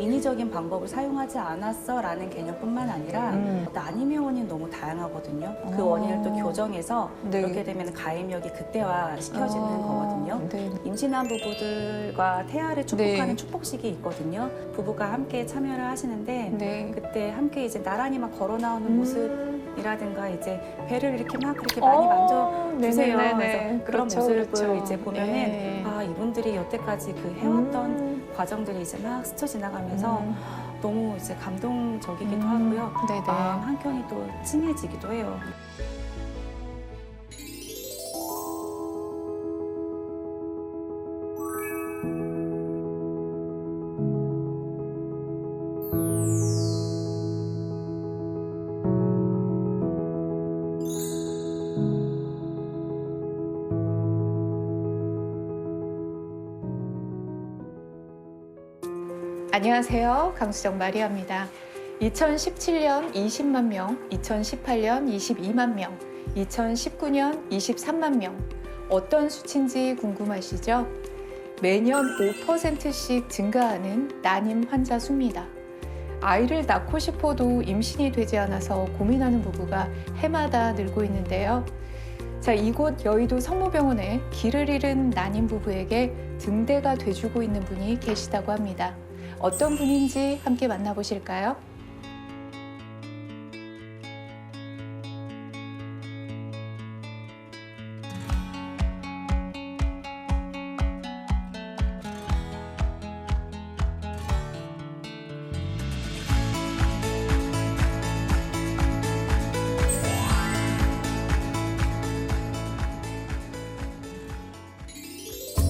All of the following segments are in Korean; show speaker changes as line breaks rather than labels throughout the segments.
인위적인 방법을 사용하지 않았어 라는 개념뿐만 아니라 난임의 원인이 너무 다양하거든요. 그 원인을 또 교정해서
네.
그렇게 되면 가임력이 극대화 시켜지는 거거든요.
네.
임신한 부부들과 태아를 축복하는
네.
축복식이 있거든요. 부부가 함께 참여를 하시는데
네.
그때 함께 이제 나란히 막 걸어 나오는 모습이라든가 이제 배를 이렇게 막 그렇게 많이 만져주세요.
네네네네.
그래서 그런
그렇죠,
모습을
그렇죠.
이제 보면은
네.
아 이분들이 여태까지 그 해왔던 과정들이 이제 막 스쳐 지나가면서 너무 이제 감동적이기도 하고요.
네네.
마음 한켠이 또 찡해지기도 해요.
안녕하세요. 강수정 마리아입니다. 2017년 20만 명, 2018년 22만 명, 2019년 23만 명. 어떤 수치인지 궁금하시죠? 매년 5%씩 증가하는 난임 환자 수입니다. 아이를 낳고 싶어도 임신이 되지 않아서 고민하는 부부가 해마다 늘고 있는데요. 자, 이곳 여의도 성모병원에 길을 잃은 난임 부부에게 등대가 돼주고 있는 분이 계시다고 합니다. 어떤 분인지 함께 만나보실까요?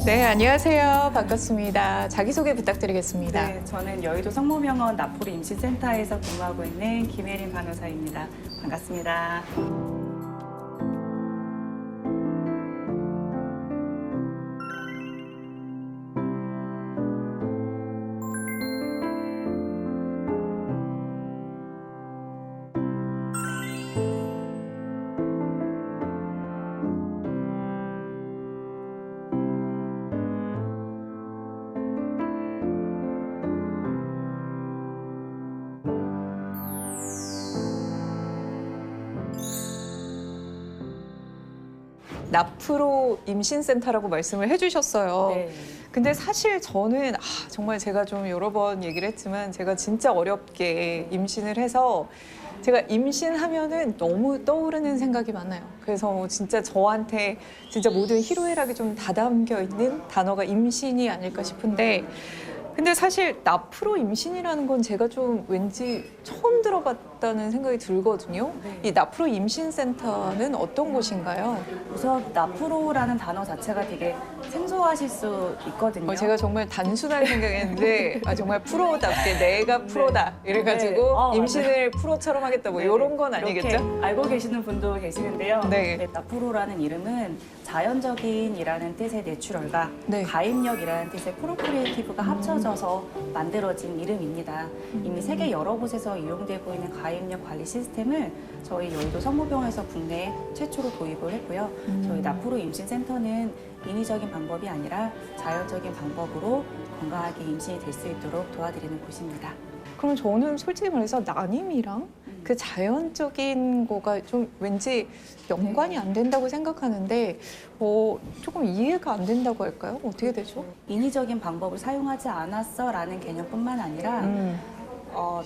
네, 안녕하세요. 반갑습니다. 자기소개 부탁드리겠습니다.
네, 저는 여의도 성모병원 나포르 임신센터에서 근무하고 있는 김혜린 간호사입니다. 반갑습니다.
나프로 임신센터라고 말씀을 해주셨어요.
네.
근데 사실 저는 정말 제가 좀 여러 번 얘기를 했지만 제가 진짜 어렵게 임신을 해서 제가 임신하면은 너무 떠오르는 생각이 많아요. 그래서 진짜 저한테 진짜 모든 희로애락이 좀 다 담겨 있는 단어가 임신이 아닐까 싶은데 근데 사실 나프로 임신이라는 건 제가 좀 왠지 처음 들어봤다는 생각이 들거든요.
네.
이 나프로 임신센터는 어떤 곳인가요?
우선 나프로라는 단어 자체가 되게 생소하실 수 있거든요.
제가 정말 단순한 생각했는데 정말 프로답게 내가 프로다 이래가지고
네.
임신을 프로처럼 하겠다 뭐
네,
이런 건
이렇게
아니겠죠?
알고 계시는 분도 계시는데요.
네.
나프로라는 이름은 자연적인이라는 뜻의 내추럴과
네.
가임력이라는 뜻의 프로크리에이티브가 합쳐져서 만들어진 이름입니다. 이미 세계 여러 곳에서 이용되고 있는 가임력 관리 시스템을 저희 여의도 성모병원에서 국내에 최초로 도입을 했고요. 저희 나프로 임신센터는 인위적인 방법이 아니라 자연적인 방법으로 건강하게 임신이 될 수 있도록 도와드리는 곳입니다.
그럼 저는 솔직히 말해서 난임이랑 그 자연적인 거가 좀 왠지 연관이 안 된다고 생각하는데 조금 이해가 안 된다고 할까요? 어떻게 되죠?
인위적인 방법을 사용하지 않았어 라는 개념뿐만 아니라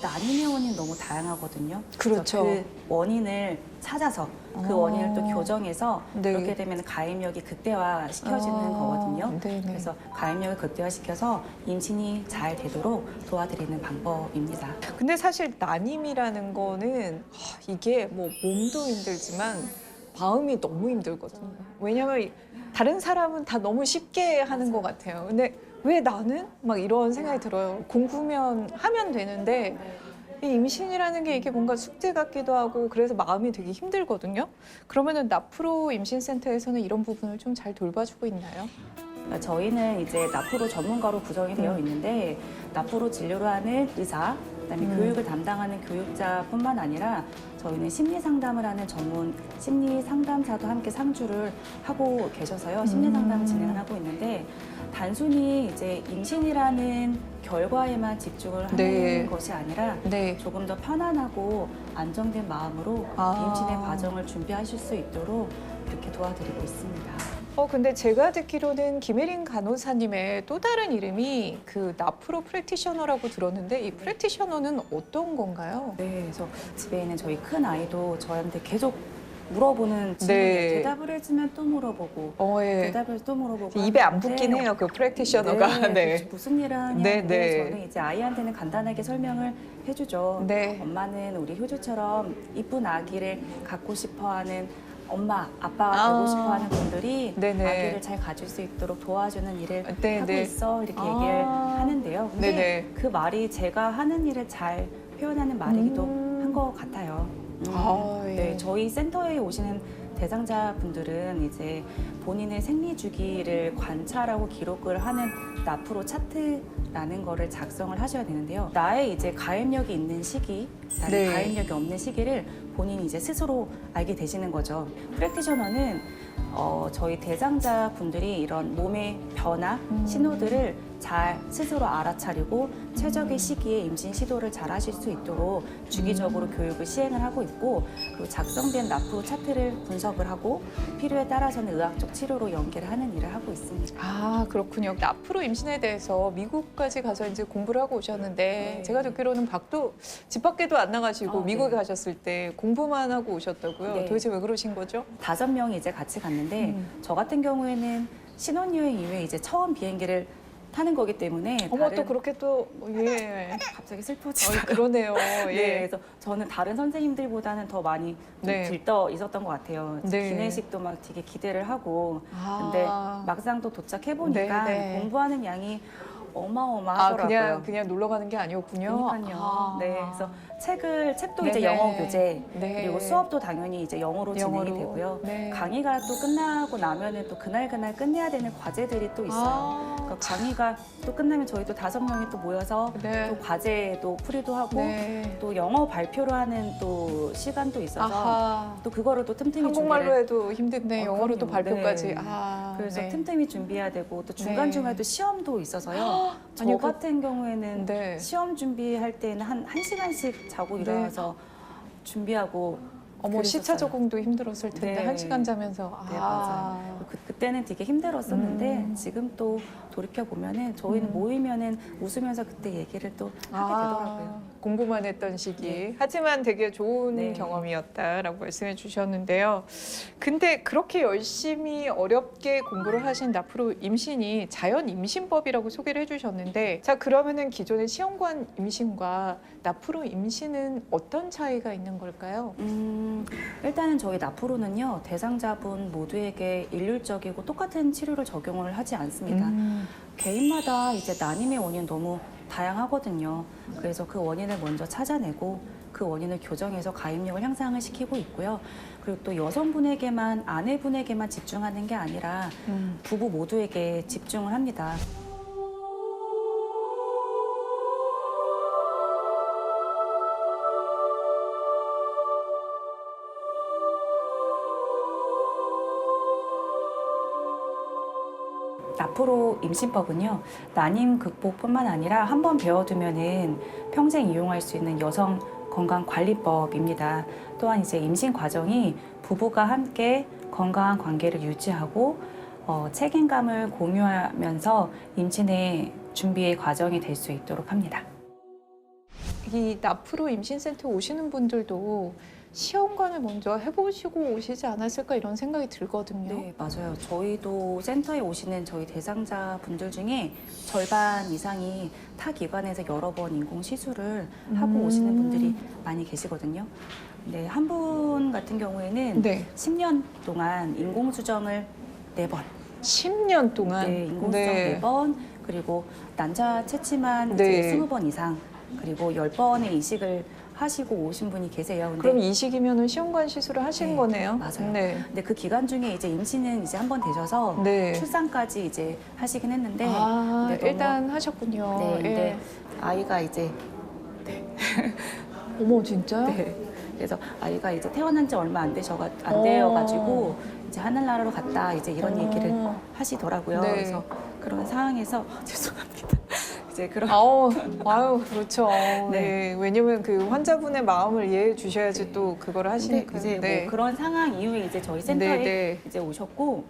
난임의 원인이 너무 다양하거든요.
그렇죠.
그래서 그 원인을 찾아서 그 원인을 또 교정해서
네.
그렇게 되면 가임력이 극대화 시켜지는 거거든요.
네네.
그래서 가임력을 극대화시켜서 임신이 잘 되도록 도와드리는 방법입니다.
근데 사실 난임이라는 거는 이게 뭐 몸도 힘들지만 마음이 너무 힘들거든요. 왜냐면 다른 사람은 다 너무 쉽게 하는 것 같아요. 근데 왜 나는? 막 이런 생각이 들어요. 공부면 하면 되는데 이 임신이라는 게 이게 뭔가 숙제 같기도 하고 그래서 마음이 되게 힘들거든요. 그러면은 나프로 임신센터에서는 이런 부분을 좀 잘 돌봐주고 있나요?
저희는 이제 나프로 전문가로 구성이 되어 있는데 나프로 진료를 하는 의사, 그다음에 교육을 담당하는 교육자뿐만 아니라 저희는 심리 상담을 하는 전문 심리 상담사도 함께 상주를 하고 계셔서요. 심리 상담을 진행을 하고 있는데 단순히 이제 임신이라는 결과에만 집중을 하는
네.
것이 아니라
네.
조금 더 편안하고 안정된 마음으로 임신의 과정을 준비하실 수 있도록 이렇게 도와드리고 있습니다.
근데 제가 듣기로는 김혜린 간호사님의 또 다른 이름이 그 나프로 프랙티셔너라고 들었는데 이 프랙티셔너는 어떤 건가요?
네, 그래서 집에 있는 저희 큰 아이도 저한테 계속 물어보는 질문에
네.
대답을 해주면 또 물어보고
예.
대답을 해서 또 물어보고
입에 안
하는데
붙긴 해요, 그 프랙티셔너가.
네, 무슨 일을 하냐
네,
근데
네.
저는 이제 아이한테는 간단하게 설명을 해주죠.
네.
엄마는 우리 효주처럼 이쁜 아기를 갖고 싶어하는 엄마, 아빠가 되고 싶어하는 분들이
네네.
아기를 잘 가질 수 있도록 도와주는 일을
네,
하고
네.
있어 이렇게 얘기를 하는데요. 근데
네네.
그 말이 제가 하는 일을 잘 표현하는 말이기도 한 것 같아요.
예.
네, 저희 센터에 오시는 대상자 분들은 이제 본인의 생리 주기를 관찰하고 기록을 하는 나프로 차트라는 거를 작성을 하셔야 되는데요. 나의 이제 가입력이 있는 시기, 나의
네.
가입력이 없는 시기를 본인이 이제 스스로 알게 되시는 거죠. 프랙티셔너는 저희 대상자 분들이 이런 몸의 변화, 신호들을 잘 스스로 알아차리고 최적의 시기에 임신 시도를 잘 하실 수 있도록 주기적으로 교육을 시행을 하고 있고 그리고 작성된 나프 차트를 분석을 하고 필요에 따라서는 의학적 치료로 연계를 하는 일을 하고 있습니다.
아, 그렇군요. 나프로 임신에 대해서 미국까지 가서 이제 공부를 하고 오셨는데
네.
제가 듣기로는 집 밖에도 안 나가시고
네.
미국에 가셨을 때 공부만 하고 오셨다고요?
네.
도대체 왜 그러신 거죠?
5명이 이제 같이 갔는데 저 같은 경우에는 신혼여행 이후에 이제 처음 비행기를 타는 거기 때문에
어머,
다른-
또 그렇게 또, 예.
갑자기 슬퍼지다.
그러네요.
네,
예.
그래서 저는 다른 선생님들보다는 더 많이 좀
네.
들떠 있었던 것 같아요.
네.
기내식도 막 되게 기대를 하고
아.
근데 막상 또 도착해 보니까
네, 네.
공부하는 양이 어마어마하더라고요.
그냥 놀러 가는 게 아니었군요.
그러니까요.
아.
네, 그래서 책도 이제
네네.
영어 교재
네.
그리고 수업도 당연히 이제 영어로 진행이 되고요.
네.
강의가 또 끝나고 나면은 또 그날 끝내야 되는 과제들이 또 있어요.
아.
그러니까 강의가 또 끝나면 저희 또 5명이 또 모여서
네.
또 과제도 풀이도 하고
네.
또 영어 발표를 하는 또 시간도 있어서
아하.
또 그거를 또 틈틈이
한국말로
준비를
해도 힘든데 영어로 또
그럼요.
발표까지.
네.
아,
그래서
네.
틈틈이 준비해야 되고 또 중간중간에
네.
또 시험도 있어서요. 저
아니,
같은 경우에는
네.
시험 준비할 때는 한 1시간씩 자고
네.
일어나서 준비하고
어머, 시차
그랬었어요.
적응도 힘들었을 텐데
네.
1시간 자면서.
네, 맞아요. 그때는 되게 힘들었었는데 지금 또 돌이켜 보면은 저희는 모이면은 웃으면서 그때 얘기를 또 하게 되더라고요.
공부만 했던 시기.
네.
하지만 되게 좋은
네.
경험이었다라고 말씀해 주셨는데요. 근데 그렇게 열심히 어렵게 공부를 하신 나프로 임신이 자연 임신법이라고 소개를 해주셨는데, 자, 그러면은 기존의 시험관 임신과 나프로 임신은 어떤 차이가 있는 걸까요?
일단은 저희 나프로는요 대상자분 모두에게 일률적이고 똑같은 치료를 적용을 하지 않습니다. 개인마다 이제 난임의 원인 너무 다양하거든요. 그래서 그 원인을 먼저 찾아내고 그 원인을 교정해서 가입력을 향상을 시키고 있고요. 그리고 또 여성분에게만 아내분에게만 집중하는 게 아니라 부부 모두에게 집중을 합니다. 앞으로 임신법은요 난임 극복뿐만 아니라 한번 배워두면은 평생 이용할 수 있는 여성 건강 관리법입니다. 또한 이제 임신 과정이 부부가 함께 건강한 관계를 유지하고 책임감을 공유하면서 임신의 준비의 과정이 될 수 있도록 합니다.
이 나프로 임신센터 오시는 분들도 시험관을 먼저 해보시고 오시지 않았을까 이런 생각이 들거든요.
네, 맞아요. 저희도 센터에 오시는 저희 대상자 분들 중에 절반 이상이 타 기관에서 여러 번 인공 시술을 하고 오시는 분들이 많이 계시거든요. 네, 한 분 같은 경우에는
네.
10년 동안 인공 수정을 4번,
10년 동안.
네, 인공 수정 4번, 그리고 난자 채취만
네.
이제 20번 이상, 그리고 10번의 이식을 하시고 오신 분이 계세요. 근데
그럼 이식이면은 시험관 시술을 하신
네,
거네요.
맞아요.
네.
근데 그 기간 중에 이제 임신은 이제 한 번 되셔서
네.
출산까지 이제 하시긴 했는데
아,
근데 너무-
일단 하셨군요.
네, 근데
예.
아이가 이제
어머, 진짜요?
네. 그래서 아이가 이제 태어난 지 얼마 안
어.
되어가지고 이제 하늘나라로 갔다 이제 이런 얘기를 하시더라고요.
네.
그래서 그런 상황에서 죄송합니다. 이제 그런
아유, 그렇죠.
네.
네. 왜냐면 그 환자분의 마음을 이해해 주셔야지 또 그걸
근데
하시니까.
이제
네.
뭐 그런 상황 이후에 이제 저희 센터에
네, 네.
이제 오셨고,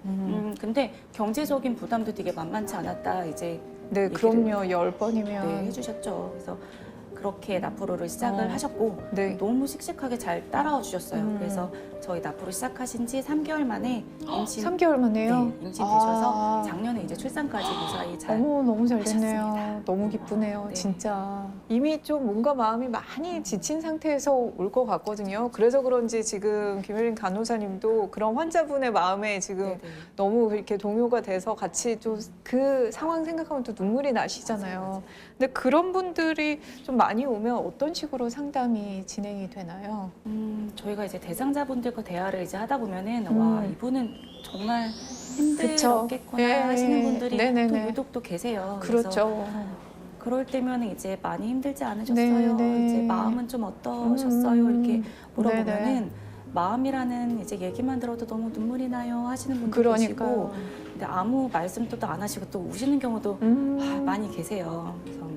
근데 경제적인 부담도 되게 만만치 않았다 이제
네,
얘기를
그럼요. 10번이면.
네, 해주셨죠. 그래서 그렇게 나프로를 시작을 하셨고
네.
너무 씩씩하게 잘 따라와 주셨어요. 그래서
음.
저희 나프로 시작하신 지 3개월 만에 임신
3개월 만에요?
네, 임신되셔서
아.
작년에 이제 출산까지 무사히 잘
어머, 너무 잘 됐네요.
하셨습니다.
너무 기쁘네요,
네.
진짜. 이미 좀 뭔가 마음이 많이 지친 상태에서 올 것 같거든요. 그래서 그런지 지금 김혜린 간호사님도 그런 환자분의 마음에 지금
네네.
너무 이렇게 동요가 돼서 같이 좀 그 상황 생각하면 또 눈물이 나시잖아요. 근데 그런 분들이 좀 많이 오면 어떤 식으로 상담이 진행이 되나요?
저희가 이제 대상자분들과 대화를 이제 하다 보면은 와 이분은 정말 힘들었겠구나
예,
하시는 분들이
네네네.
또 유독 또 계세요. 그래서
그렇죠.
그럴 때면 이제 많이 힘들지 않으셨어요?
네네.
이제 마음은 좀 어떠셨어요? 이렇게 물어보면은
네네.
마음이라는 이제 얘기만 들어도 너무 눈물이 나요 하시는 분도 계시고,
그러니까요.
근데 아무 말씀도 또 안 하시고 또 우시는 경우도 많이 계세요. 그래서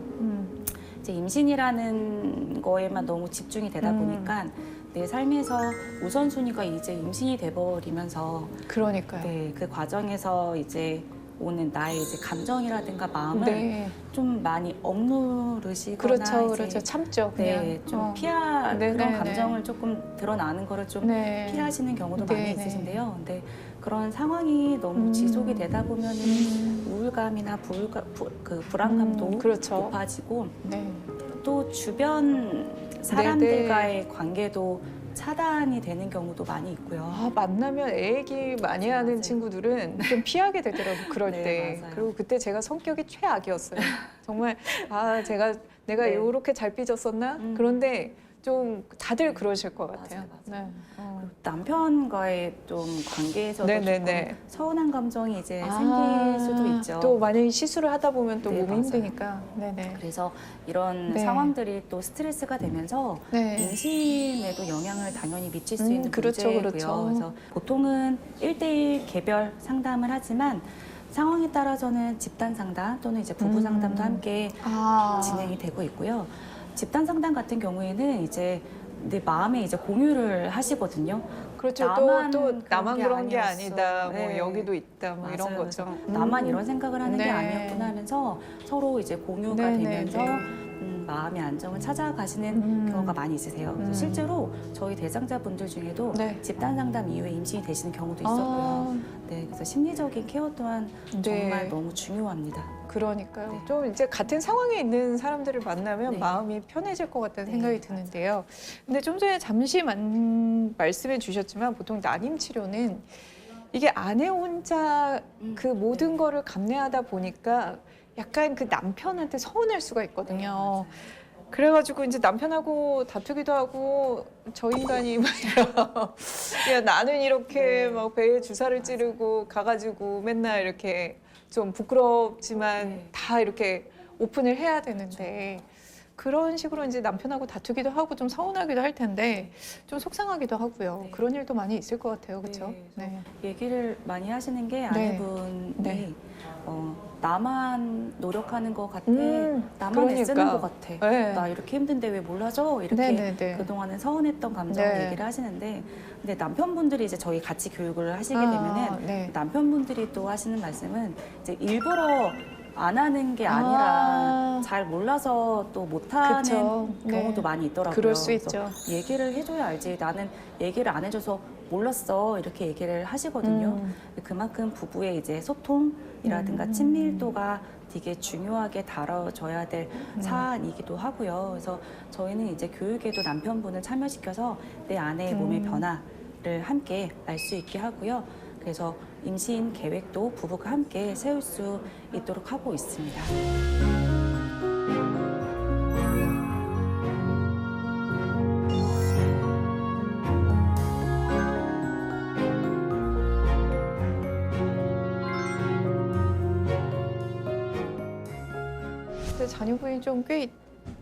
이제 임신이라는 거에만 너무 집중이 되다 보니까 내 삶에서 우선순위가 이제 임신이 돼버리면서
그러니까요.
네, 그 과정에서 이제 오는 나의 이제 감정이라든가 마음을
네.
좀 많이 억누르시거나
그렇죠,
이제
그렇죠. 참죠, 그냥.
네, 좀 그런
네네네.
감정을 조금 드러나는 거를 좀
네.
피하시는 경우도 많이
네네.
있으신데요. 근데 그런 상황이 너무 지속이 되다 보면은 우울감이나 그 불안감도
그렇죠.
높아지고
네.
또 주변 사람들과의 관계도 차단이 되는 경우도 많이 있고요.
아, 만나면 애 얘기 많이 하는
맞아요.
친구들은 좀 피하게 되더라고요, 그럴
네,
때.
맞아요.
그리고 그때 제가 성격이 최악이었어요. 정말, 내가
네.
이렇게 잘 삐졌었나? 그런데 좀 다들 그러실 것 같아요.
맞아요.
네.
남편과의 좀 관계에서도
네네네.
조금 서운한 감정이 이제
아,
생길 수도 있죠.
또 만약에 시술을 하다 보면 또
네,
몸이
맞아요.
힘드니까. 네네.
그래서 이런
네.
상황들이 또 스트레스가 되면서
네.
임신에도 영향을 당연히 미칠 수 있는
그렇죠,
문제고요.
그렇죠.
그래서 보통은 1대1 개별 상담을 하지만 상황에 따라서는 집단 상담 또는 이제 부부 상담도 함께 진행이 되고 있고요. 집단 상담 같은 경우에는 이제 내 마음에 이제 공유를 하시거든요.
그렇죠.
나만
또 나만 그런 게
아니었어.
아니다. 뭐
네.
여기도 있다. 뭐 이런
맞아요.
거죠.
그래서 나만 이런 생각을 하는
네.
게 아니었구나 하면서 서로 이제 공유가
네, 네,
되면서
네.
마음의 안정을 찾아가시는 경우가 많이 있으세요. 그래서 실제로 저희 대상자분들 중에도
네.
집단 상담 이후에 임신이 되시는 경우도 있었고요. 네, 그래서 심리적인 케어 또한
네.
정말 너무 중요합니다.
그러니까요.
네.
좀 이제 같은 상황에 있는 사람들을 만나면
네.
마음이 편해질 것 같다는
네,
생각이
맞아요.
드는데요. 근데 좀 전에 잠시 말씀해 주셨지만 보통 난임 치료는 이게 아내 혼자 그 모든 거를 감내하다 보니까 약간 그 남편한테 서운할 수가 있거든요. 그래가지고 이제 남편하고 다투기도 하고 저 인간이 막 야 나는 이렇게 막 배에 주사를 찌르고 가가지고 맨날 이렇게 좀 부끄럽지만
네.
다 이렇게 오픈을 해야 되는데 그런 식으로 이제 남편하고 다투기도 하고 좀 서운하기도 할 텐데 좀 속상하기도 하고요.
네.
그런 일도 많이 있을 것 같아요, 그렇죠?
네, 얘기를 많이 하시는 게 아내분이
네.
나만 노력하는 것 같아, 나만
그러니까.
애쓰는 것 같아,
네.
나 이렇게 힘든데 왜 몰라줘? 이렇게
네네네.
그동안은 서운했던 감정을
네.
얘기를 하시는데, 근데 남편분들이 이제 저희 같이 교육을 하시게
아,
되면은
네.
남편분들이 또 하시는 말씀은 이제 일부러 안 하는 게 아니라 잘 몰라서 또 못하는
그쵸.
경우도
네.
많이 있더라고요.
그럴 수
그래서
있죠.
얘기를 해줘야 알지. 나는 얘기를 안 해줘서 몰랐어. 이렇게 얘기를 하시거든요. 그만큼 부부의 이제 소통이라든가 친밀도가 되게 중요하게 다뤄져야 될 사안이기도 하고요. 그래서 저희는 이제 교육에도 남편분을 참여시켜서 내 아내의 몸의 변화를 함께 알 수 있게 하고요. 그래서 임신 계획도 부부가 함께 세울 수 있도록 하고 있습니다.
근데 자녀분이 좀 꽤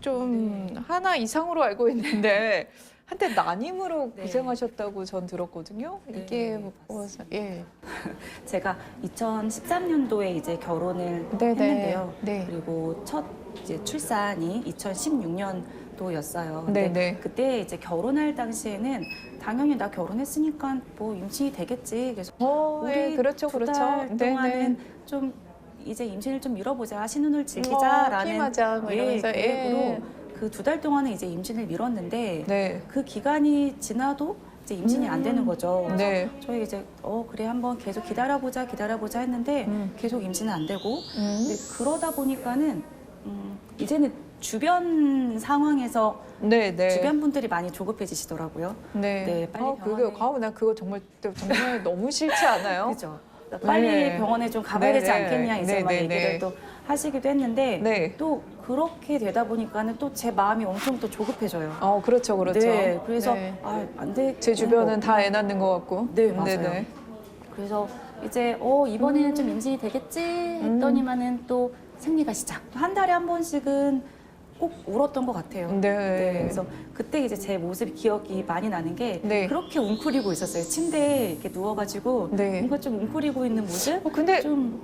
좀 하나 이상으로 알고 있는데 한때 난임으로
네.
고생하셨다고 전 들었거든요.
네,
이게
맞습니다.
예.
제가 2013년도에 이제 결혼을
네네.
했는데요.
네.
그리고 첫 이제 출산이 2016년도였어요. 근데
네네.
그때 이제 결혼할 당시에는 당연히 나 결혼했으니까 뭐 임신이 되겠지. 그래서
예, 그렇죠,
두
그렇죠.
달 동안은 좀 이제 임신을 좀 미뤄보자, 신혼을 즐기자라는
키마자 뭐 이러면서
계획으로 그 2달 동안은 이제 임신을 미뤘는데
네.
그 기간이 지나도 이제 임신이 안 되는 거죠. 그래서
네.
저희 이제 그래 한번 계속 기다려보자 했는데 계속 임신은 안 되고 근데 그러다 보니까는 이제는 주변 상황에서
네, 네.
주변 분들이 많이 조급해지시더라고요.
네.
네, 빨리
그게
병원에-
나 그거 정말 너무 싫지 않아요?
그죠. 빨리
네.
병원에 좀 가봐야 되지
네네.
않겠냐 이제 막
네네네.
얘기를 또 하시기도 했는데
네.
또 그렇게 되다 보니까는 또 제 마음이 엄청 또 조급해져요.
그렇죠, 그렇죠.
네, 그래서
네.
안 돼.
제 주변은 다 애 낳는 것 같고.
네, 맞아요.
네네.
그래서 이제 이번에는 좀 임신이 되겠지 했더니만은 또 생리가 시작. 한 달에 한 번씩은 꼭 울었던 것 같아요.
네.
그래서 그때 이제 제 모습이 기억이 많이 나는 게
네.
그렇게 웅크리고 있었어요. 침대에 이렇게 누워가지고
네.
뭔가 좀 웅크리고 있는 모습.
근데
좀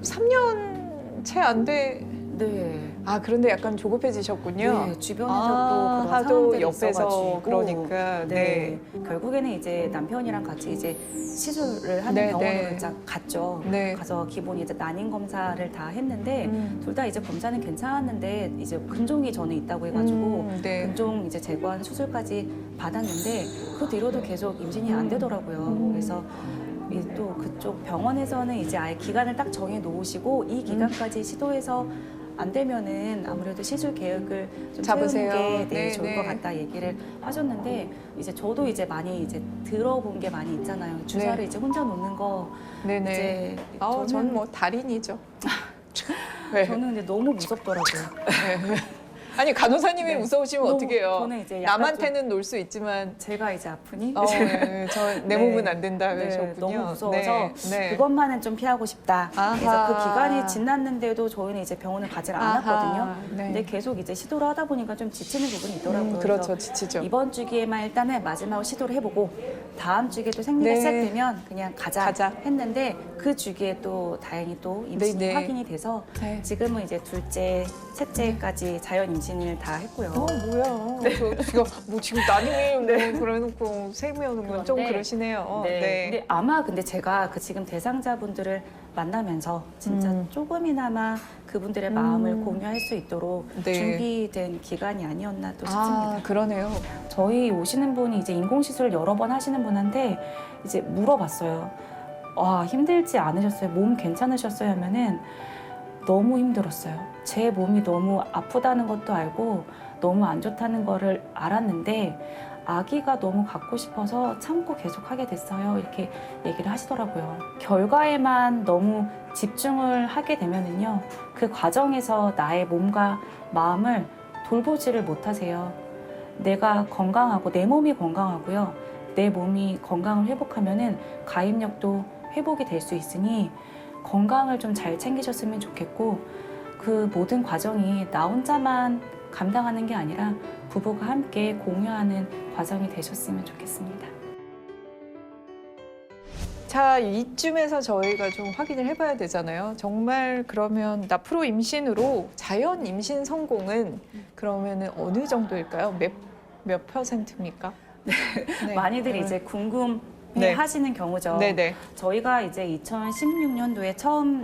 3년 채 안 돼.
네.
그런데 약간 조급해지셨군요.
네, 주변에서 또 그런
하도
상황들이
옆에서
있어가지고
그러니까.
네. 결국에는 이제 남편이랑 같이 이제 시술을 하는
네,
병원으로
네.
이제 갔죠.
네.
가서 기본 이제 난임 검사를 다 했는데 둘 다 이제 검사는 괜찮았는데 이제 근종이 저는 있다고 해가지고
네.
근종 이제 제거하는 수술까지 받았는데 그 뒤로도 계속 임신이 안 되더라고요. 그래서 또 그쪽 병원에서는 이제 아예 기간을 딱 정해 놓으시고 이 기간까지 시도해서 안 되면은 아무래도 시술 계획을 좀
잡으세요.
세우는 게
네,
좋을
네.
것 같다 얘기를 하셨는데 이제 저도 이제 많이 이제 들어본 게 많이 있잖아요. 주사를
네.
이제 혼자 놓는 거
네네.
이제
저는 뭐 달인이죠. 네.
저는 근데 너무 무섭더라고요.
아니 간호사님이
네.
무서우시면
너무-
어떻게 해요?
저는 이제 약간
남한테는 놀 수 있지만
제가 이제 아프니
내
네.
몸은 안 된다
네,
그러셨군요.
너무 무서워서
네. 네.
그것만은 좀 피하고 싶다.
아하.
그래서 그 기간이 지났는데도 저희는 이제 병원을 가지 않았거든요.
아하. 네.
근데 계속 이제 시도를 하다 보니까 좀 지치는 부분이 있더라고요.
그렇죠,
그래서
지치죠.
이번 주기에만 일단은 마지막으로 시도를 해보고 다음 주기에 또 생리가
네.
시작되면 그냥 가자
했는데
그 주기에 또 다행히 또 임신이
네, 네.
확인이 돼서
네.
지금은 이제 둘째, 셋째까지 자연 임신을 다 했고요.
뭐야? 지금 난임이 그래놓고 세미오는 건 좀
그런데-
그러시네요.
네. 근데 제가 그 지금 대상자분들을 만나면서 진짜 조금이나마 그분들의 마음을 공유할 수 있도록
네.
준비된 기간이 아니었나 또 싶습니다.
그러네요.
저희 오시는 분이 이제 인공시술을 여러 번 하시는 분한테 이제 물어봤어요. 힘들지 않으셨어요? 몸 괜찮으셨어요? 하면은 너무 힘들었어요. 제 몸이 너무 아프다는 것도 알고 너무 안 좋다는 거를 알았는데 아기가 너무 갖고 싶어서 참고 계속 하게 됐어요. 이렇게 얘기를 하시더라고요. 결과에만 너무 집중을 하게 되면은요, 그 과정에서 나의 몸과 마음을 돌보지를 못하세요. 내가 건강하고 내 몸이 건강하고요. 내 몸이 건강을 회복하면은 가입력도 회복이 될 수 있으니 건강을 좀 잘 챙기셨으면 좋겠고 그 모든 과정이 나 혼자만 감당하는 게 아니라 부부가 함께 공유하는 과정이 되셨으면 좋겠습니다.
자, 이쯤에서 저희가 좀 확인을 해봐야 되잖아요. 정말 그러면 나프로 임신으로 자연 임신 성공은 그러면은 어느 정도일까요? 몇 %입니까? 네.
많이들이 이제 궁금해
네.
하시는 경우죠.
네네.
저희가 이제 2016년도에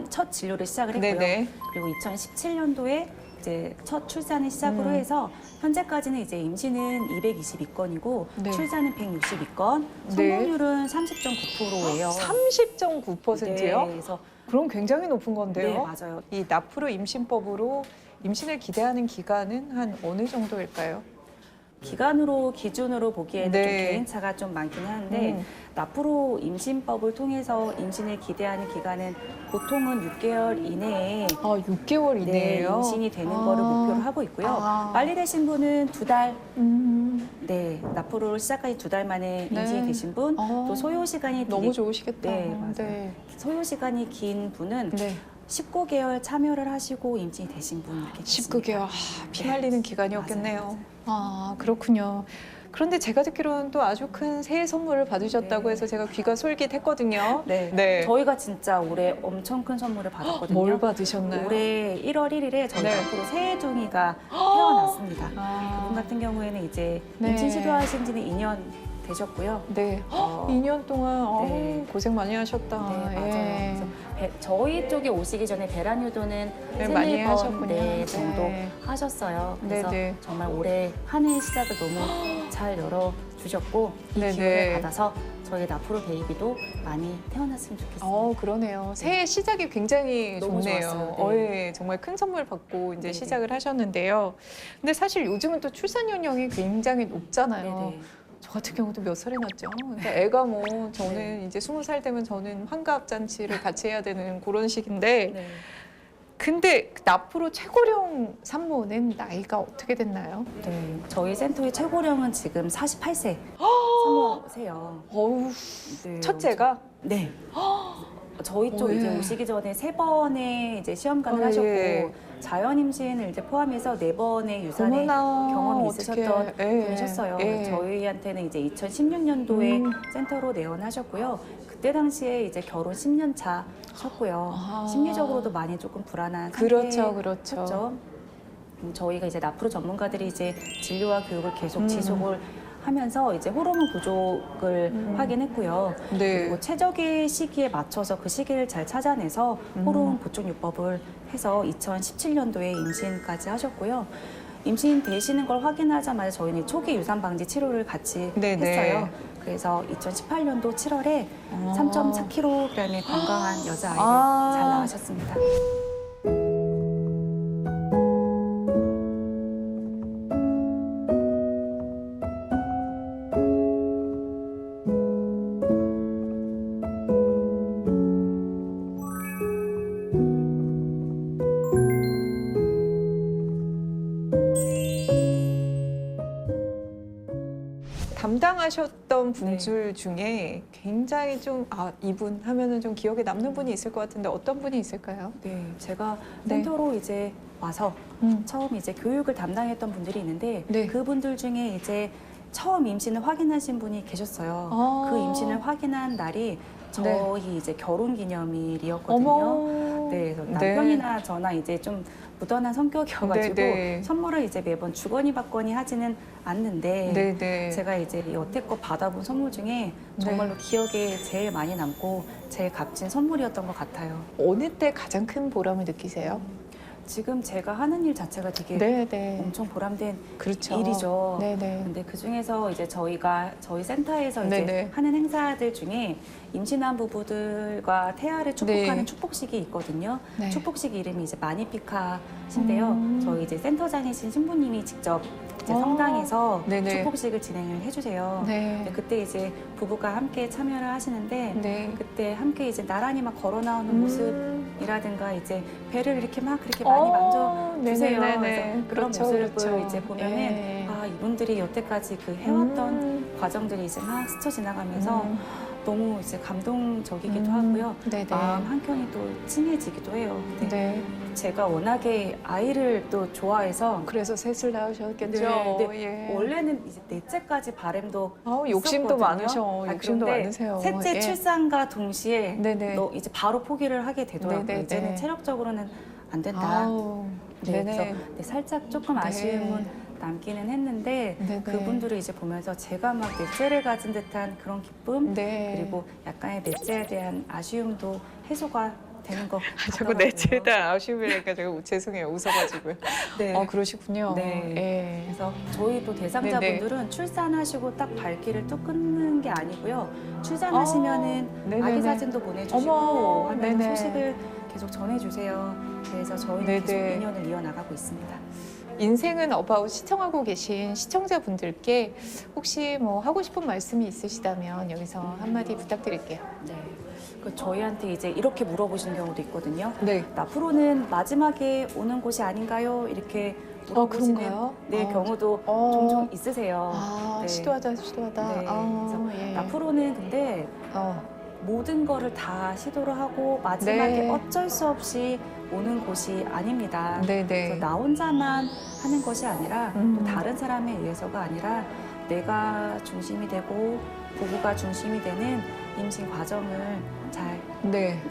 첫 진료를 시작을 했고요.
네네.
그리고 2017년도에 이제 첫 출산을 시작으로 해서 현재까지는 이제 임신은 222건이고
네.
출산은 162건, 성공률은 30.9%예요.
30.9%요?
네, 그래서
그럼 굉장히 높은 건데요.
네, 맞아요.
이 나프로 임신법으로 임신을 기대하는 기간은 한 어느 정도일까요?
기준으로 보기에는
네.
좀 개인차가 좀 많긴 한데 나프로 임신법을 통해서 임신을 기대하는 기간은 보통은 6개월 이내에
6개월 이내예요.
임신이 되는 거를 목표로 하고 있고요. 빨리 되신 분은 2달, 나프로 시작까지 2달 만에
네.
임신이 되신 분, 또 소요 시간이
너무 좋으시겠다.
네, 맞아요.
네.
소요 시간이 긴 분은
네.
19개월 참여를 하시고 임신이 되신 분 이렇게 계십니다.
19개월 피말리는 기간이었겠네요.
맞아요.
아, 그렇군요. 그런데 제가 듣기로는 또 아주 큰 새해 선물을 받으셨다고
네.
해서 제가 귀가 솔깃했거든요.
네.
네.
저희가 진짜 올해 엄청 큰 선물을 받았거든요.
뭘 받으셨나요?
올해 1월 1일에 저희
네.
앞으로 새해둥이가 태어났습니다.
아,
그분 같은 경우에는 이제
네.
임신 시도하신 지는 2년 되셨고요.
네.
어,
2년 동안
네.
고생 많이 하셨다.
네, 맞아요.
예.
그래서 저희 쪽에 오시기 전에 배란 유도는
네, 많이
세네
하셨군요.
번 네, 정도
네.
하셨어요. 그래서
네네.
정말 올해 한 해 시작을 너무 잘 열어주셨고 이
네네.
기운을 받아서 저희 나프로 베이비도 많이 태어났으면 좋겠습니다.
그러네요. 새해 시작이 굉장히
너무
좋네요.
좋았어요. 네.
예, 정말 큰 선물 받고 이제
네네.
시작을 하셨는데요. 근데 사실 요즘은 또 출산 연령이 굉장히 높잖아요.
네네.
저 같은 경우도 몇 살이 났죠. 그러니까 애가 뭐 저는 이제 20살 되면 저는 환갑 잔치를 같이 해야 되는 그런 시기인데
네.
근데 나프로 최고령 산모는 나이가 어떻게 됐나요?
네, 저희 센터의 최고령은 지금 48세 산모세요.
어우,
네,
첫째가
네. 저희 쪽
네.
이제 오시기 전에 3번의 이제 시험관을
예.
하셨고 자연 임신을 이제 포함해서 4번의 유산의
어머나,
경험이
어떡해.
있으셨던
예.
분이셨어요.
예.
저희한테는 이제 2016년도에
음.
센터로 내원하셨고요. 그때 당시에 이제 결혼 10년 차셨고요.
아.
심리적으로도 많이 조금 불안한
그렇죠, 그렇죠.
상태였죠. 저희가 이제 나프로 전문가들이 이제 진료와 교육을 계속 지속을 하면서 이제 호르몬 부족을 확인했고요.
네.
그리고 최적의 시기에 맞춰서 그 시기를 잘 찾아내서 호르몬 보충요법을 해서 2017년도에 임신까지 하셨고요. 임신 되시는 걸 확인하자마자 저희는 초기 유산 방지 치료를 같이
네네.
했어요. 그래서 2018년도 7월에 3.4kg의 건강한 여자아이를
아.
잘 낳으셨습니다.
담당하셨던 분들 중에 굉장히 좀, 이분 하면은 좀 기억에 남는 분이 있을 것 같은데 어떤 분이 있을까요?
네, 제가
네.
센터로 이제 와서 처음 이제 교육을 담당했던 분들이 있는데
네.
그분들 중에 이제 처음 임신을 확인하신 분이 계셨어요.
아.
그 임신을 확인한 날이 저희 이제 결혼 기념일이었거든요.
어머.
네, 그래서 남편이나 저나 이제 좀 무던한 성격이어가지고
네, 네.
선물을 이제 매번 주거니 받거니 하지는 않는데
네네.
제가 이제 여태껏 받아본 선물 중에 정말로 기억에 제일 많이 남고 제일 값진 선물이었던 것 같아요.
어느 때 가장 큰 보람을 느끼세요?
지금 제가 하는 일 자체가 되게
네네.
엄청 보람된
그렇죠.
일이죠.
네네.
근데 그 중에서 이제 저희 센터에서 이제
네네.
하는 행사들 중에 임신한 부부들과 태아를 축복하는
네.
축복식이 있거든요.
네.
축복식 이름이 이제 마니피카신데요. 저희 이제 센터장이신 신부님이 직접 이제
어.
성당에서
네네.
축복식을 진행을 해주세요.
네.
근데 그때 이제 부부가 함께 참여를 하시는데
네.
그때 함께 이제 나란히 막 걸어 나오는
음.
모습이라든가 이제 배를 이렇게 막 그렇게 많이 만져주세요.
네네네네.
그래서 그런
그렇죠,
모습을
그렇죠.
이제 보면은
예.
이분들이 여태까지 그 해왔던 과정들이 이제 막 스쳐 지나가면서 너무 이제 감동적이기도 하고요.
네네.
마음 한켠이 또 찡해지기도 해요. 근데
네.
제가 워낙에 아이를 또 좋아해서
그래서 셋을 낳으셨겠죠.
네, 원래는 이제 넷째까지 바람도
욕심도
있었거든요.
많으셔. 욕심도
그런데
많으세요.
셋째
예.
출산과 동시에
네네.
이제 바로 포기를 하게 되더라고요.
네네네.
이제는 체력적으로는 안 된다.
아우,
네,
네네.
그래서 살짝 조금 아쉬움은 남기는 했는데
네네.
그분들을 이제 보면서 제가 막 넷째를 가진 듯한 그런 기쁨
네.
그리고 약간의 넷째에 대한 아쉬움도 해소가 되는 것
자꾸
같더라고요.
넷째에 대한 아쉬움이니까 제가 죄송해요. 웃어가지고요.
네.
그러시군요.
네.
예.
그래서 저희 또 대상자분들은 출산하시고 딱 발길을 뚝 끊는 게 아니고요. 출산하시면은
네네네.
아기 사진도 보내주시고
어머,
하면
네네.
소식을 계속 전해주세요. 그래서 저희는
네네.
계속 인연을 이어나가고 있습니다.
인생은 어바웃 시청하고 계신 시청자분들께 혹시 뭐 하고 싶은 말씀이 있으시다면 여기서 한마디 부탁드릴게요.
네. 저희한테 이제 이렇게 물어보시는 경우도 있거든요.
네.
앞으로는 마지막에 오는 곳이 아닌가요? 이렇게 물어보시는
그런가요?
경우도
어.
종종 있으세요. 네.
시도하다.
네.
예.
앞으로는 근데 모든 거를 다 시도를 하고 마지막에
네.
어쩔 수 없이 오는 곳이 아닙니다.
네네.
그래서 나 혼자만 하는 것이 아니라 또 다른 사람에 의해서가 아니라 내가 중심이 되고 부부가 중심이 되는 임신 과정을 잘
네.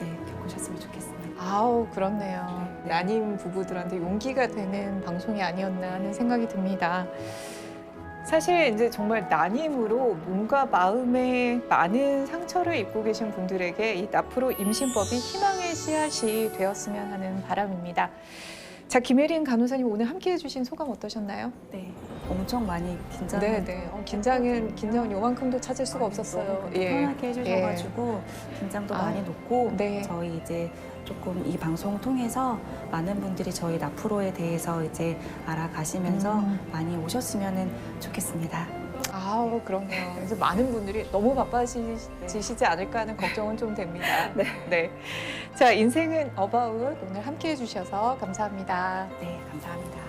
겪으셨으면 좋겠습니다.
아우, 그렇네요.
네.
난임 부부들한테 용기가 되는 방송이 아니었나 하는 생각이 듭니다. 사실 이제 정말 난임으로 몸과 마음에 많은 상처를 입고 계신 분들에게 이 나프로 임신법이 희망의 씨앗이 되었으면 하는 바람입니다. 자, 김혜린 간호사님 오늘 함께해 주신 소감 어떠셨나요?
네, 엄청 많이
네. 긴장은 요만큼도 찾을 수가 없었어요.
너무 편하게 해주셔가지고 긴장도 많이 놓고
네.
저희 이제 조금 이 방송 통해서 많은 분들이 저희 나프로에 대해서 이제 알아가시면서 많이 오셨으면 좋겠습니다.
아우, 그렇네요. 그래서 많은 분들이 너무 바빠지시지 않을까 하는 걱정은 좀 됩니다. 네. 자, 인생은 어바웃 오늘 함께해 주셔서 감사합니다.
네, 감사합니다.